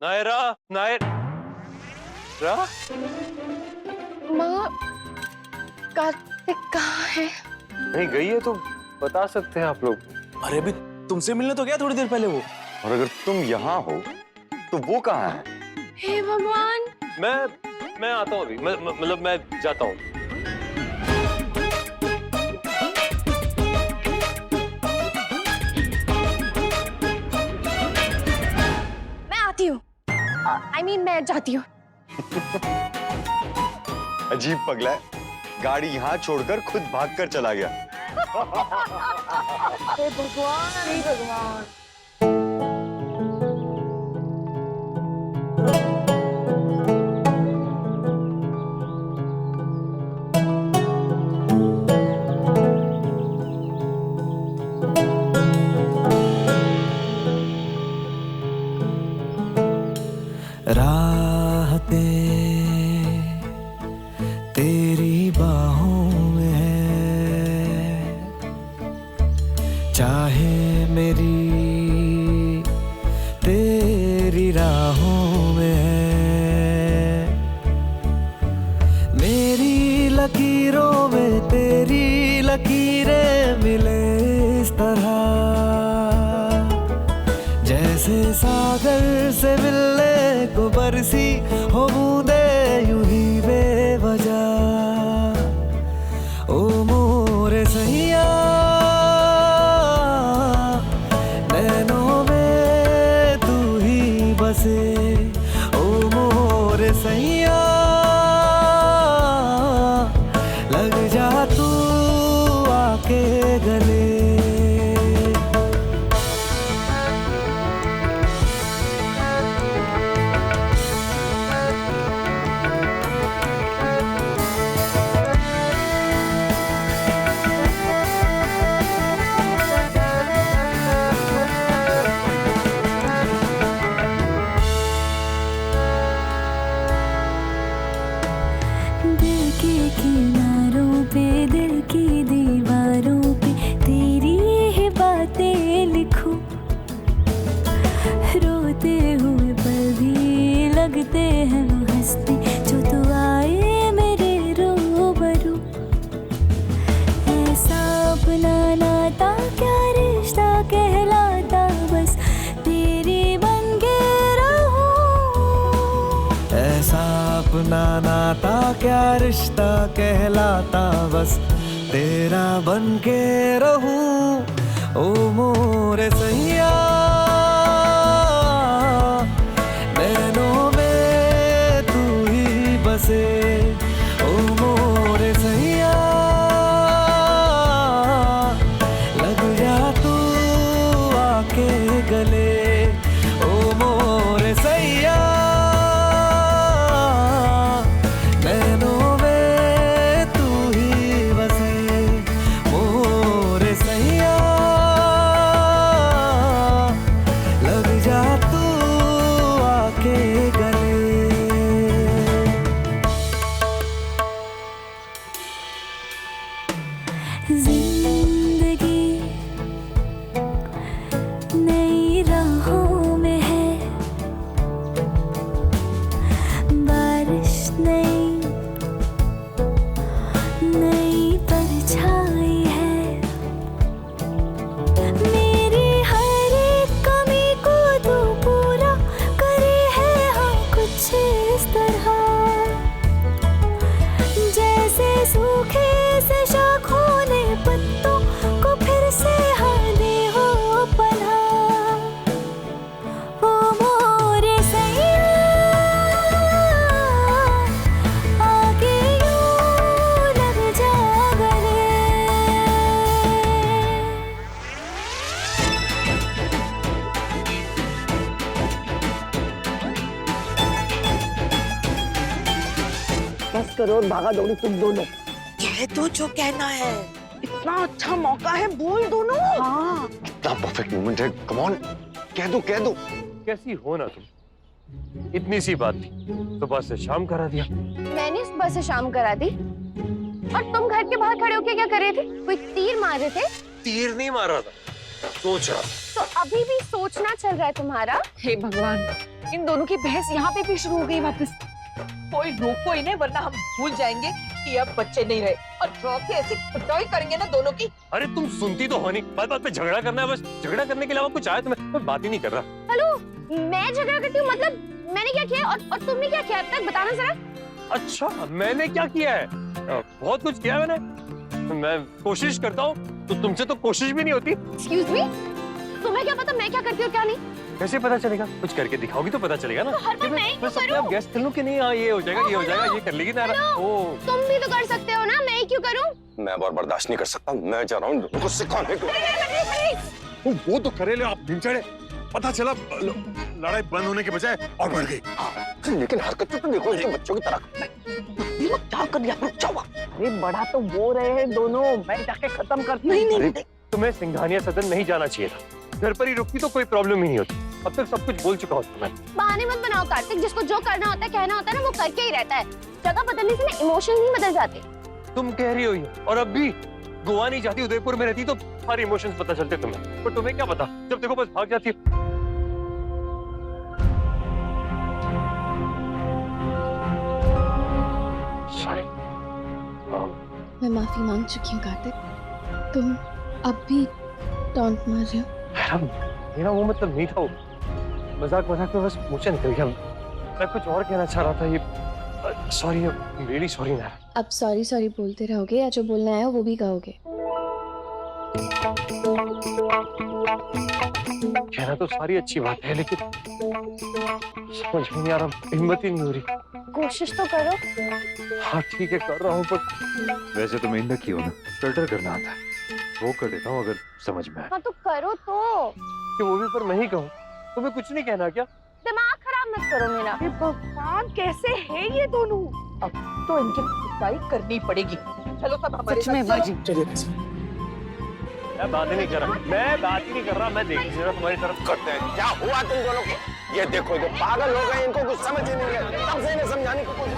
नायरा, नायरा, माँ, कार्तिक कहाँ है? नहीं गई है तो बता सकते हैं आप लोग। अरे अभी तुमसे मिलने तो गया थोड़ी देर पहले वो। और अगर तुम यहाँ हो तो वो कहाँ है? हे भगवान! मैं आता हूँ अभी, मतलब मैं जाता हूँ। मैं आती हूँ। मैं जाती हूँ। अजीब पगला है, गाड़ी यहाँ छोड़कर खुद भागकर चला गया। हे भगवान, हे भगवान। राहतें तेरी बाहों में है, चाहे मेरी तेरी राहों में है। मेरी लकीरों में तेरी लकीरें मिले इस तरह, जैसे सागर से मिलने को बरसी हो बूंदे यूं ही बेवजह। ओ मोरे सैया, नैनों में तू ही बसे। ओ मोरे सैया, लग जा तू आके गले। दिल के किनारों पे, दिल की दीवारों पे तेरी ही बातें लिखूं। रोते हुए पल भी लगते हैं हंसते, जो तू आए मेरे रूबरू। ऐसा अपना नाता क्या रिश्ता कहलाता, बस तेरी बन के रहूं। ऐसा अपना नाता क्या रिश्ता कहलाता, बस तेरा बन के रहूं। ओ मोरे सैया, नैनों में तू ही बसे। ओ मोरे सैया, लग जा तू आके गले। ओ मोरे सैया, नैनों में तू ही बसे। मोरे सैया, लग जा तू आके गले। जिंदगी नई राहों में है, बारिश नई नई परछाई है। मेरी हर एक कमी को तू पूरा करे है, हाँ कुछ इस तरह, जैसे सूखे से शाखों ने पत्तों को फिर से हाँ दे हो पनाह। ओ मोरे सैया, आगे यूं लग जा गले। बस करो भागा दौड़ी तुम दोनों। कह दो जो कहना है। इतना अच्छा मौका है, बोल दो ना। हाँ, इतना परफेक्ट मोमेंट है, कम ऑन, कह दो कह दो। कैसी हो ना तुम, इतनी सी बात थी, सुबह से शाम करा दिया। मैंने सुबह से शाम करा दी, और तुम घर के बाहर खड़े होके क्या कर रहे थे? कोई तीर मार रहे थे? तीर नहीं मारा था, सोच रहा। तो अभी भी सोचना चल रहा है तुम्हारा? हे भगवान, इन दोनों की बहस यहाँ पे भी शुरू हो गई वापस। कोई रोको इन्हें, वरना हम भूल जाएंगे कि अब बच्चे नहीं रहे और ड्रॉप के ऐसी पिटाई करेंगे ना दोनों की। अरे तुम सुनती तो हो नहीं, बात बात पे झगड़ा करना है बस। झगड़ा करने के अलावा कुछ आया तुम्हें? मैं बात ही नहीं कर रहा। हेलो, मैं झगड़ा करती हूँ मतलब मैंने क्या किया और तुमने क्या किया अब तक, बताना जरा। अच्छा, मैंने क्या किया है? बहुत कुछ किया मैंने। मैं कोशिश करता हूँ, तो तुमसे तो कोशिश भी नहीं होती। एक्सक्यूज मी, तुम्हें क्या पता मैं क्या करती हूँ क्या नहीं? कैसे पता चलेगा? कुछ करके दिखाओगी तो पता चलेगा ना। तो हर बार मैं ही क्यों अपने आप गैस कर लूं कि नहीं? हाँ, ये हो जाएगा, ये हो जाएगा, ये कर लेगी ना। ओ, तुम भी तो कर सकते हो ना, मैं ही क्यों करूँ? मैं और बर्दाश्त नहीं कर सकता। मैं जा रहा हूँ उनको सिखाने को। वो तो करे ले आप भिमचड़े। पता चला लड़ाई बंद होने के बजाय और बढ़ गई। लेकिन हरकत तो देखो इनके बच्चों की तरह। क्या कर लिया? रुक जाओ। अरे बड़ा तो वो रहे हैं दोनों, मैं जाके खत्म करती हूँ। नहीं तुम्हें सिंघानिया सदन नहीं जाना चाहिए था। घर पर ही रुकती तो कोई प्रॉब्लम ही नहीं होती। अब तक सब कुछ बोल चुका हूँ तुम्हें। बहाने मत बनाओ कार्तिक, जिसको जो करना होता है कहना होता है ना वो करके ही रहता है। जगह बदलने से ना इमोशंस नहीं बदल जाते। तुम कह रही हो ये, और अब भी गोवा नहीं जाती, उदयपुर में रहती तो सारे इमोशंस पता चलते तुम्हें। पर तुम्हें क्या पता, जब देखो बस भाग जाती हो। मैं माफी मांग चुकी हूँ कार्तिक। तुम अब भी टॉन्ट मार रहे हो। मेरा वो मतलब नहीं था। वो मजाक मजाक में बस मुझे निकल गया। मैं कुछ और कहना चाह रहा था। ये सॉरी, रियली सॉरी ना। अब सॉरी सॉरी बोलते रहोगे या जो बोलने आया हो वो भी कहोगे? कहना तो सारी अच्छी बात है, लेकिन समझ में नहीं आ रहा, हिम्मत ही नहीं हो रही। कोशिश तो करो। हाँ ठीक है, कर रहा हूँ, पर वैसे तो मैं इंदा की हो ना, फिल्टर करना आता है, वो कर देता हूँ अगर समझ में आए। हाँ तो करो तो। कि वो भी पर मैं ही कहूँ, तुम्हें कुछ नहीं कहना क्या? दिमाग खराब मत करो मेरा। हे भगवान, कैसे है ये दोनों? अब तो इनकी पिटाई करनी पड़ेगी। चलो सब हमारे साथ चलो। मैं बात ही नहीं कर रहा, मैं बात ही नहीं कर रहा। मैं देख रहा तुम्हारी तरफ। करते हैं। क्या हुआ तुम दोनों को? ये देखो ये पागल हो गए, इनको कुछ समझ ही नहीं है। तब से इन्हें समझाने की कोशिश।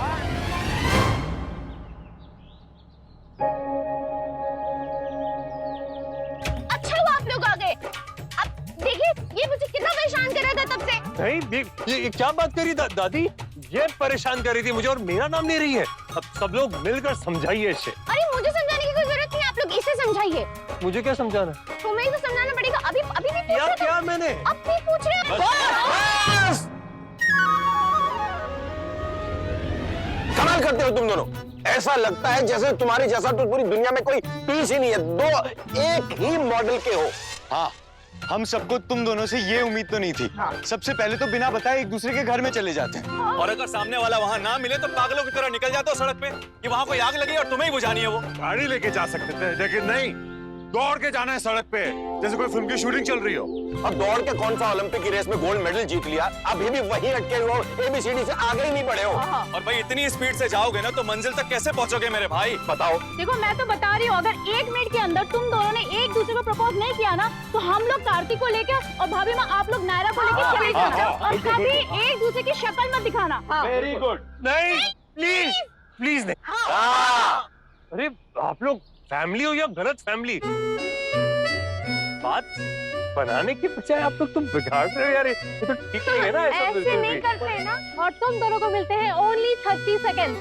अच्छा हुआ आप लोग आ गए। अब देखिए ये मुझे कितना परेशान कर रहा था तब से। नहीं, ये क्या बात करी दादी? ये परेशान कर रही थी मुझे और मेरा नाम ले रही है। अब सब लोग मिलकर समझाइए इसे। अरे मुझे समझाने की कोई जरूरत नहीं, आप लोग इसे समझाइए। मुझे क्या समझाना? तुम्हें ही तो समझाना पड़ेगा। अभी भी पूछ रहे हो? क्या मैंने? अब भी पूछ रहे हो? कमाल करते हो तुम दोनों। ऐसा लगता है जैसे तुम्हारी जैसा तो पूरी दुनिया में कोई पीस ही नहीं है। दो एक ही मॉडल के हो। हाँ, हम सबको तुम दोनों से ये उम्मीद तो नहीं थी। सबसे पहले तो बिना बताए एक दूसरे के घर में चले जाते हैं, और अगर सामने वाला वहाँ ना मिले तो पागलों की तरह निकल जाते हो सड़क पे कि वहाँ कोई आग लगी और तुम्हें ही बुझानी है वो। गाड़ी लेके जा सकते थे, लेकिन नहीं, दौड़ के जाना है सड़क पे, जैसे कोई फिल्म की शूटिंग चल रही हो। अब दौड़ के कौन सा ओलंपिक की रेस में गोल्ड मेडल जीत लिया, अभी भी वहीं अटके हो, ABCD से आगे ही नहीं बढ़े हो। और भाई इतनी स्पीड से जाओगे ना तो मंजिल तक कैसे पहुंचोगे मेरे भाई? बताओ। देखो मैं तो बता रही हूँ, अगर 1 मिनट के अंदर तुम दोनों ने एक दूसरे को प्रपोज नहीं किया ना तो हम लोग कार्तिक को लेकर और भाभी माँ आप लोग नायरा को लेकर चले जाना। और कभी एक दूसरे की शक्ल मत दिखाना। Very good. नहीं, प्लीज प्लीज नहीं। अरे आप लोग फैमिली हो या गलत फैमिली? बात बनाने की बजाय आप लोग तुम बिगाड़ रहे हो यार। ये तो ठीक नहीं है ना। ऐसे नहीं करते ना। और तुम दोनों को मिलते हैं ओनली 30 सेकंड।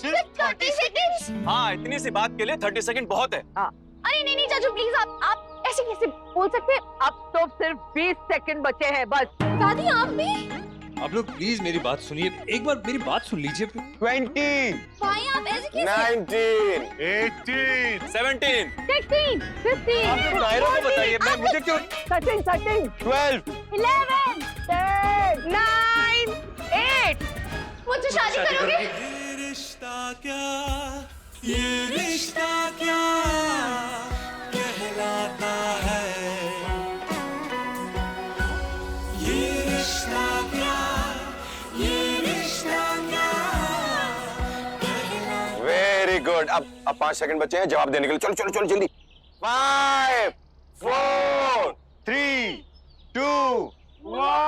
सिर्फ 30 सेकंड? हाँ, इतनी सी बात के लिए 30 सेकंड बहुत है। अरे नहीं चाचू प्लीज, आप ऐसे कैसे बोल सकते हैं? अब तो सिर्फ 20 सेकंड बचे हैं बस। दादी आप भी? आप लोग प्लीज मेरी बात सुनिए, एक बार मेरी बात सुन लीजिए। 20, भाई आप ऐसे कैसे? 19, 18, 17, 16, 15, आप लोग नायरा को बताइए, मैं मुझे क्यों? 13, 12, 11, 10, 9, 8। मुझसे शादी करोगे? रिश्ता क्या, ये रिश्ता क्या कहलाता है, ये रिश्ता क्या, ये रिश्ता क्या कहलाता है। Very good. अब 5 सेकंड बचे हैं जवाब देने के लिए। चलो चलो चलो जल्दी। 5, 4, 3, 2, 1।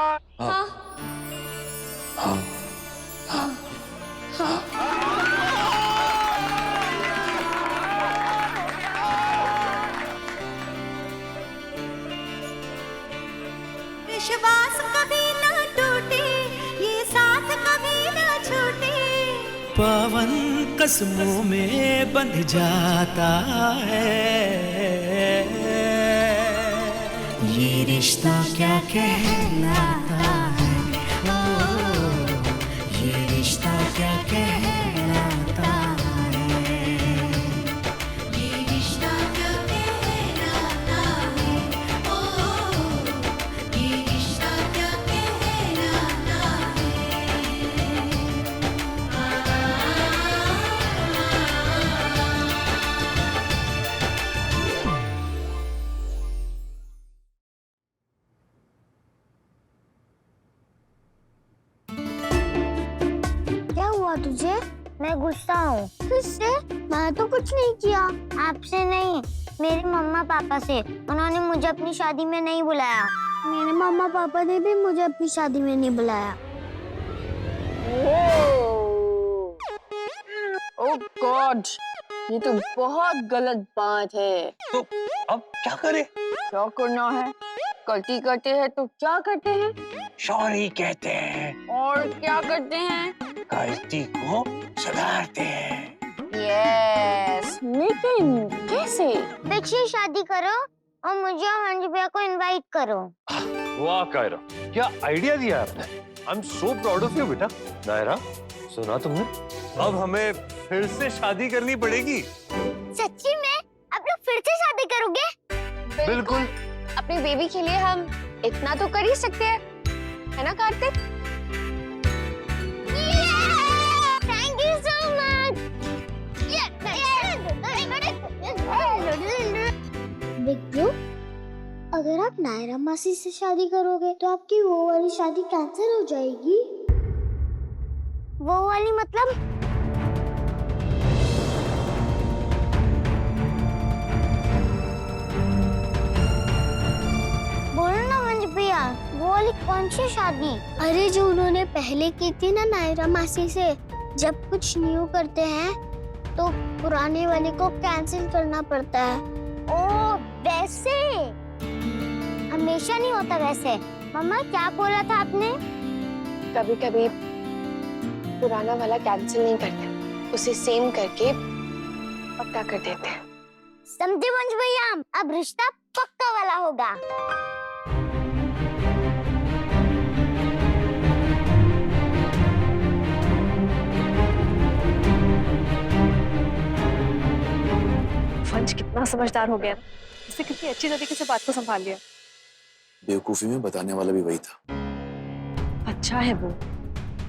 पावन कसमों में बंध जाता है। ये रिश्ता क्या कहलाता है, ओ, ये रिश्ता क्या कहलाता है, ये रिश्ता क्या कहलाता है, ओ, ये रिश्ता क्या कहलाता है। क्या हुआ तुझे? मैं गुस्सा हूँ। किससे? मैं तो कुछ नहीं किया। आपसे नहीं, मेरे मम्मा पापा से। उन्होंने मुझे अपनी शादी में नहीं बुलाया। मेरे मम्मा पापा ने भी मुझे अपनी शादी में नहीं बुलाया। ओह गॉड, ये तो बहुत गलत बात है। तो अब क्या करें? क्या करना है? गलती करते हैं तो क्या करते हैं? सॉरी कहते हैं। और क्या करते हैं? गलती को सुधारते हैं। यस, लेकिन कैसे? दीक्षित शादी करो और मुझे और हंस भैया को इनवाइट करो। वाह कायरा, क्या आइडिया दिया आपने। I am so proud of you बेटा। नायरा, सुना तुमने? अब हमें फिर से शादी करनी पड़ेगी। सच्ची में? अब लोग फिर से शादी करोगे? बिल्कुल। अपनी बेबी के लिए हम इतना तो कर ही सकते हैं, है ना Kartik? Thank you so much. Bittu, अगर आप नायरा मासी से शादी करोगे तो आपकी वो वाली शादी कैंसिल हो जाएगी। वो वाली मतलब? बोलो ना मंज भैया, वो वाली कौन सी शादी? अरे जो उन्होंने पहले की थी ना नायरा मासी से। जब कुछ न्यू करते हैं तो पुराने वाले को कैंसिल करना पड़ता है। ओ वैसे? हमेशा नहीं होता वैसे। मम्मा क्या बोला था आपने? कभी कभी पुराना वाला कैंसिल नहीं करते, उसे सेम करके पक्का कर देते हैं। समझे मंज भैया, अब रिश्ता पक्का वाला होगा। वंश कितना समझदार हो गया, उसने कितनी अच्छी तरीके से बात को संभाल लिया। बेवकूफी में बताने वाला भी वही था। अच्छा है वो,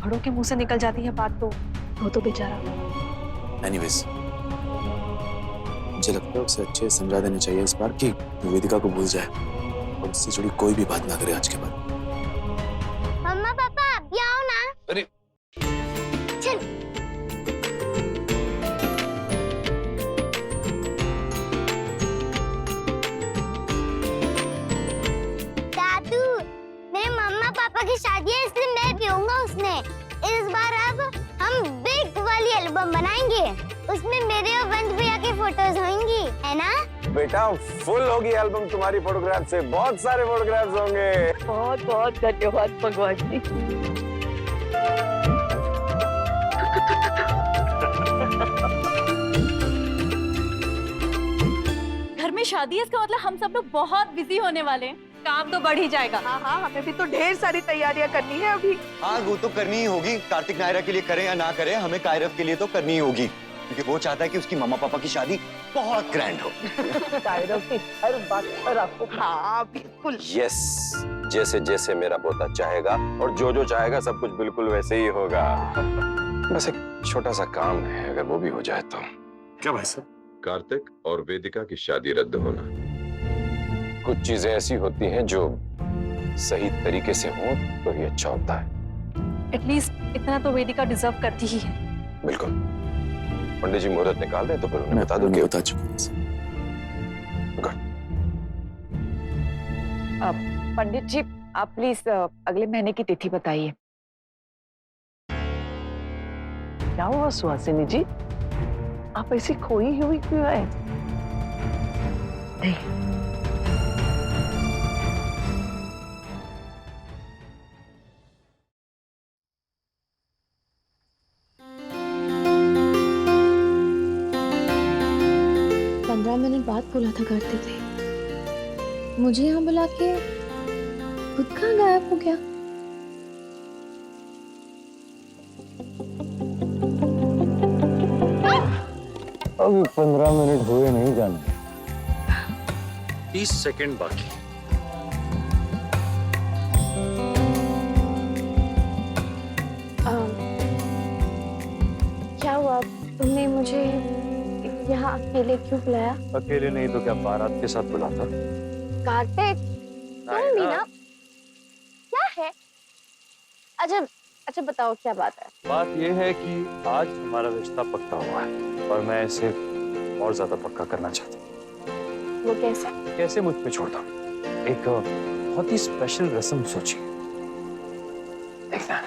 बड़ों के मुंह से निकल जाती है बात तो वो तो बेचारा। एनीवेज, मुझे लगता है उसे अच्छे समझा देना चाहिए इस बार कि वेदिका को भूल जाए और उससे जुड़ी कोई भी बात ना करे आज के बाद। मम्मा पापा अभी आओ ना। अरे चल। दादू, मेरे मम्मा पापा की शादी है इसलिए मैं भी होऊंगा उसमें। इस बार अब हम बिग वाली एल्बम बनाएंगे, उसमें मेरे और वंश भैया की फोटोज होंगी, है ना? बेटा फुल होगी एल्बम तुम्हारी फोटोग्राफ से, बहुत सारे फोटोग्राफ्स होंगे। बहुत बहुत धन्यवाद भगवान जी। घर में शादी है, इसका मतलब हम सब लोग बहुत बिजी होने वाले हैं। काम तो बढ़ ही जाएगा। हाँ हाँ, हमें भी तो ढेर सारी तैयारियां करनी है अभी। हाँ वो तो करनी ही होगी। कार्तिक नायरा के लिए करे या ना करे, हमें कायरव के लिए तो करनी ही होगी, क्योंकि वो चाहता है कि उसकी मम्मा पापा की शादी बहुत ग्रैंड हो। कायरव की हर बात पर आपको हाँ बिल्कुल। यस, जैसे जैसे मेरा पोता चाहेगा और जो जो चाहेगा सब कुछ बिल्कुल वैसे ही होगा। बस एक छोटा सा काम है, अगर वो भी हो जाए तो। क्या भाई साहब? कार्तिक और वेदिका की शादी रद्द होना। कुछ चीजें ऐसी होती हैं जो सही तरीके से हो तो ही अच्छा होता है। एटलीस्ट इतना तो वेदिका डिजर्व करती ही है। बिल्कुल। पंडित जी मुहूर्त निकाल दें तो फिर उन्हें बता दो कि बता चुका हूँ। पंडित जी आप प्लीज अगले महीने की तिथि बताइए। क्या हुआ सुहासिनी जी, आप ऐसी खोई हुई क्यों है? नहीं, बोला था करते थे, मुझे यहाँ बुला के खुद कहाँ गायब हो गया? अभी 15 मिनट हुए नहीं जाने, 30 सेकंड बाकी। क्या हुआ, तुमने मुझे यहाँ अकेले क्यों बुलाया? अकेले नहीं तो क्या बारात के साथ बुलाता? कार्तिक, तुम भी ना, क्या है? अच्छा बताओ क्या बात है? बात यह है कि आज हमारा रिश्ता पक्का हुआ है और मैं इसे और ज्यादा पक्का करना चाहता हूँ। वो कैसे? कैसे मुझ पे छोड़ता हूँ? एक बहुत ही स्पेशल रस्म सोची, देखना।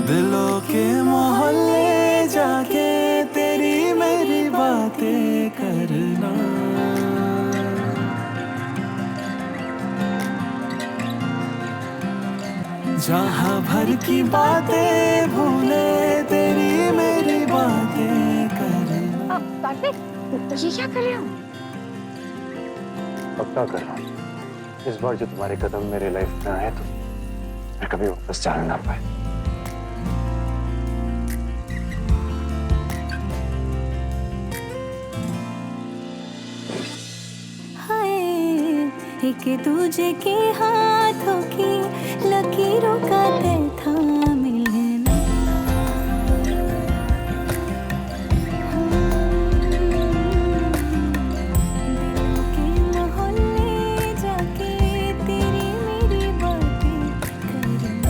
दिलों के मोहल्ले जाके तेरी मेरी बातें करना, जहाँ भर की बातें भूले तेरी मेरी बातें करना। कार्तिक, ये क्या कर रहे हो? पक्का कर रहा हूँ, इस बार जो तुम्हारे कदम मेरे लाइफ में आए तो मैं कभी वापस जाने ना पाए। एक दूजे के हाथों की लकीरों का तय था मिलना, दिलों के मोहल्ले जाके तेरी मेरी बातें करना।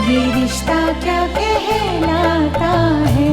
ये रिश्ता क्या कहलाता है,